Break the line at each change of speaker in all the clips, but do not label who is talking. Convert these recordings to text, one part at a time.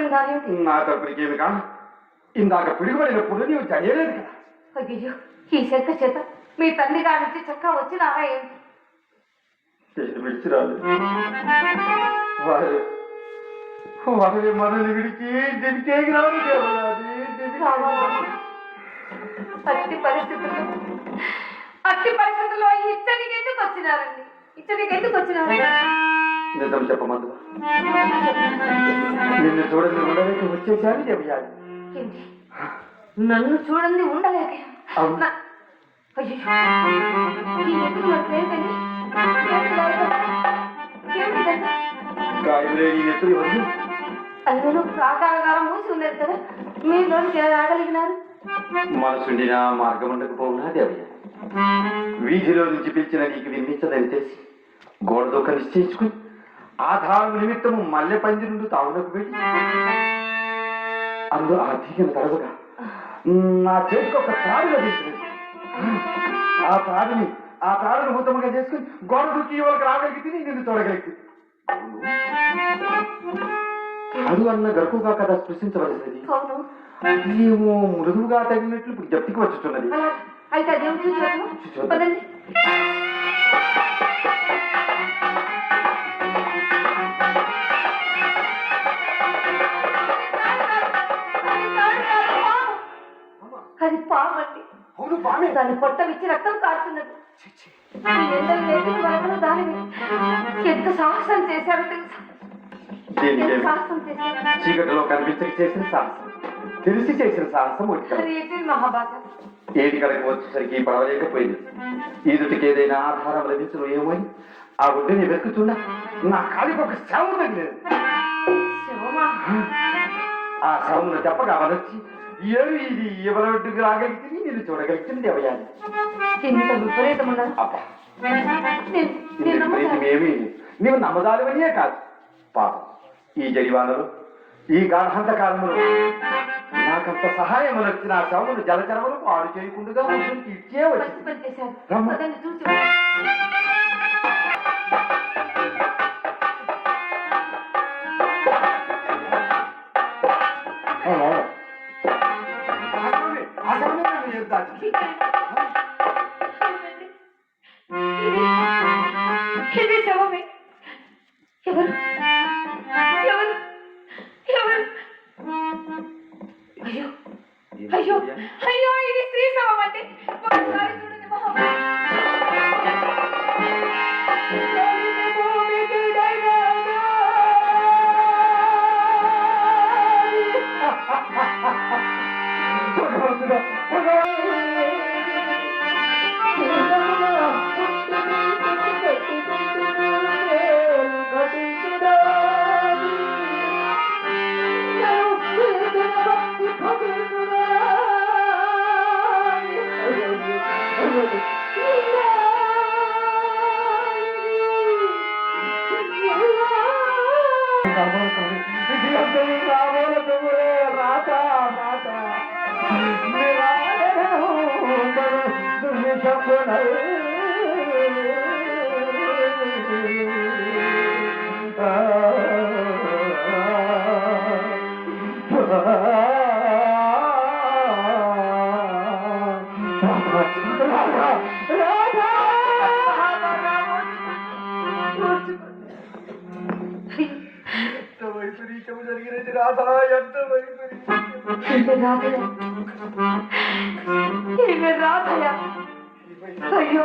తరపున కానివ్వండి.
నా తరపునికేమి కా ఇందాక పిడుగుబడినప్పుడు నీవు చేయలేదు కదా.
అయ్యో, ఈ శంక చేత మీ తండ్రి గారి నుంచి చక్కా వచ్చినారా ఏంటి?
విడిచి రాలేదు. వారి మనల్ని విడిచి దివికేకి రాదు.
అట్టి పరిస్థితుల్లో ఇచ్చడికి ఎందుకు వచ్చినారండి? ఇచ్చడికి ఎందుకు వచ్చినారు?
నిజం చెప్పమందు. నిన్ను చూడండి ఉండలేక వచ్చేసాను చెప్పాలి.
ఏంటి? నన్ను చూడండి ఉండలేక? అందులో ప్రాకారం మూసి ఉన్నది కదా, మీరు రాగలిగినారు.
మనసుండినా మార్గం ఉండకపోవునా దేవయ్య. వీధిలో నుంచి పిలిచిన నీకు వినిపించదని తెలిసి గోడదొక్క నిశ్చయించుకుని ఆధారం నిమిత్తము మల్లె పంది నుండి తావునకు వెళ్ళి అందులో ఆ దిగిన తడవగా నా చేతికి ఒక తాడు లభించింది. ఆ తాడుని భూతముగా చేసుకుని గోడ దూకి వాళ్ళకి రాగలిగి నిన్ను చూడగలిగి తాడు అన్న గరుకుగా కదా స్పృశించవలసినది. నీవు మృదువుగా తగినట్లు ఇప్పుడు జప్తికి వచ్చుతున్నది.
అయితే అదేం చూడండి. అది పామండి.
అవును, పామే.
దాన్ని పొట్ట విచ్చి రక్తం కారుతున్నది. దాని ఎంత సాహసం చేశాడో తెలుసా?
చీకటిలో కనిపించక చేసిన సాహసం, తెలిసి చేసిన సాహసం
మహాభాగం.
ఏది కడకి వచ్చేసరికి పడవలేకపోయింది. ఈదుటికి ఏదైనా ఆధారం లభించడం ఏమని ఆ ఒడ్డుని వెతుకుతున్నా నా కాలికి ఒక శవం తగిలేదు. ఆ శవమును చెప్పగా వలొచ్చి ఏమి ఇది ఎవరొడ్డుకు రాగలిగింది, నేను చూడగలిగింది అవయాలి. విపరీతమేమి నీవు నమ్మదాలువనియే కాదు. పాపం ఈ జడివానలు ఈ గాఢంత కాలములు నాకంత సహాయం వచ్చిన ఆ శవమును జలచరములు పాడు చేయకుండా ఇచ్చే వచ్చి
ఇది శవమే. ఎవరు ఎవరు ఎవరు? అయ్యో అయ్యో అయ్యో, ఇది స్త్రీ శవం అండి. ఒకసారి చూడండి మహాభాగం.
జరిగినది రాధా, ఎంత
రాధయ. అయ్యో,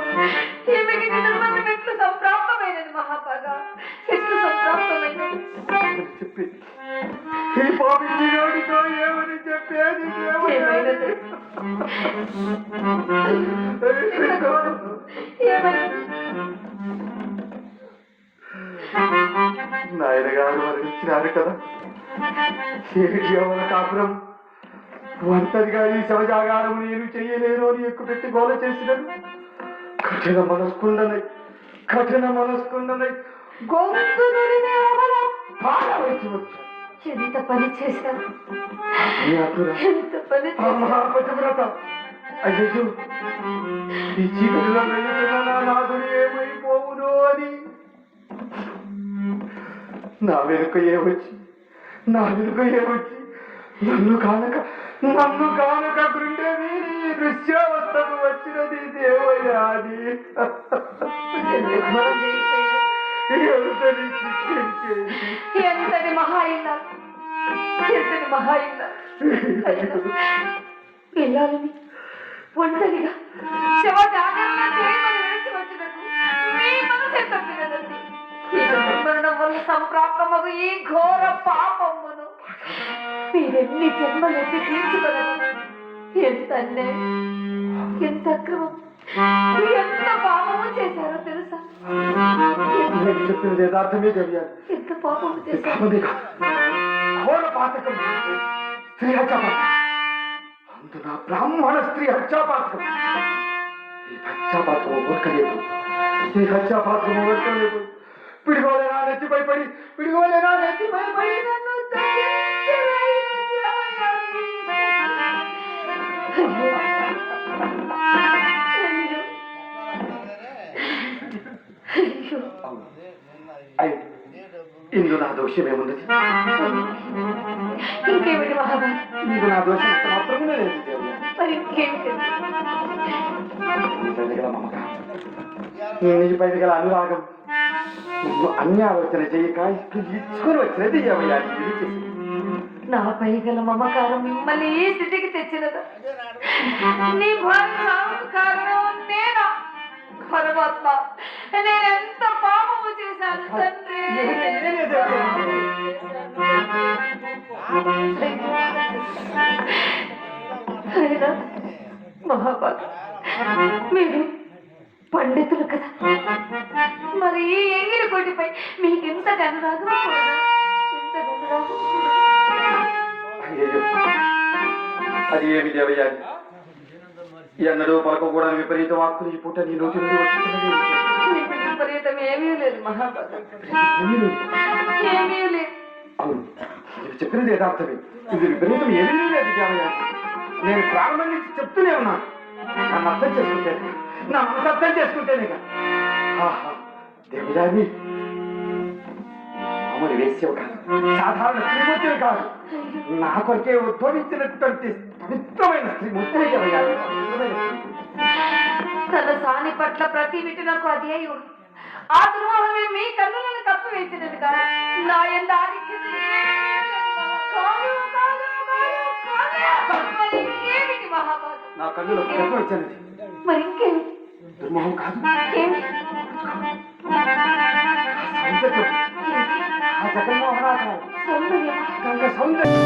ఈమెకి జన్మం ఎట్లు సంప్రాప్తమైనది మహాభాగా, ఎట్లు సంప్రాప్తమైనది.
చెప్పి ఈ పాపితో ఏమని చెప్పేది? నాయన గారు మరణించినారు కదా. ఏవల కాపురం ఒంటరిగా ఈ శవజాగారం నేను చెయ్యలేను అని ఎక్కుపెట్టి గోల చేసినాను. కఠిన మనస్కుండనై గొంతు
ఎంత పని చేశాను,
పతివ్రత. అయ్యో, ఈ చీకటిలో వెళ్తున్న నా నాదుడు ఏమైపోవును అని నా వెనుక ఏమొచ్చి నా వెనుక ఏమొచ్చి నన్ను కానక గుండె వీరి దృశ్యావస్థకు వచ్చినది దేవయ్యా అని
ఎంతటి మహాయిల్లా పిల్లలని ఒంటరిగా శవ జాగ్రత్త చేయమని విడిచి వచ్చినట్టు మీ మనసే తప్పినదండి మరణం వల్ల సంప్రాప్తమగు ఈ ఘోర పాపమును మీరెన్ని జన్మలెత్తి తీర్చుకోగలరు. ఎంత అన్యాయం, ఎంత అక్రమం, ఎంత పాపము చేశారో తెలుసా?
చెప్పినది యథార్థమే తెలియాలి.
ఎంత పాపము చేశారు.
ఘోర పాతకం, స్త్రీ హత్యాపాతకం, అందున బ్రాహ్మణ స్త్రీ హత్యాపాతకం. ఈ హత్యాపాతకము ఊరకలేదు, ఈ హత్యాపాతకము ఊరకలేదు. పిడిగోలేనా నెత్తిపై పడి నన్ను ఇందు నా దోషం ఏమున్నది?
ఇంకేమిటి మహాబాబు?
ఇందు నా దోషం మాత్రమే లేదు.
మరి ఇంకేమిటి?
నీపై గల అనురాగం నువ్వు అన్ని ఆలోచన చేయక ఇచ్చుకొని వచ్చినది ఏమయ్యా?
నాపై గల మమకారం మిమ్మల్ని ఈ స్థితికి తెచ్చినదా? నీ భార్య కారణం నేనా? పరమాత్మ, నేనెంత పాపము చేశాను తండ్రి. అయినా మహాబాబు, మీరు పండితులు కదా, మరి ఈ ఎంగిలి కొట్టిపై మీకెంత అనురాగం కూడదా? ఎంత అనురాగం కూడదా?
అది ఏమి దేవయ్యా? ఎన్నడూ పలకకూడని విపరీత వాక్కులు ఈ పూట నీ నోటి నుండి వచ్చినది.
విపరీతం ఏమీ లేదు మహాబాబు, ఏమీ లేదు.
అవును, ఇది చెప్పినది యథార్థమే. ఇది విపరీతం ఏమీ లేదు దేవయ్యా. నేను ప్రారంభం నుంచి చెప్తూనే ఉన్నాను. నన్ను అర్థం చేసుకుంటేనే, నా మనసు అర్థం చేసుకుంటేనే. దేవయాని మామూలు వేశ్యవు కాదు, సాధారణ శ్రీమూర్తివి కాదు. నా కొరకే ఉద్భవించినటువంటి పవిత్రమైన శ్రీమూర్తిని దేవయాని.
తన సాని పట్ల ప్రతి విటునకు అది అయి ఆ ద్రోహమే మీ కన్నులను కప్పు వేసినది కాదు. నా ఎంత ఇంకేమిటి మహాబాబు?
నా కన్నులో కప్పు వచ్చినది
మరి ఇంకేమిటి?
దుర్మోహం కాదు,
ఏమిటి?
ఆ జగన్మోహనాథ
సౌందర్యం.
సౌందర్యం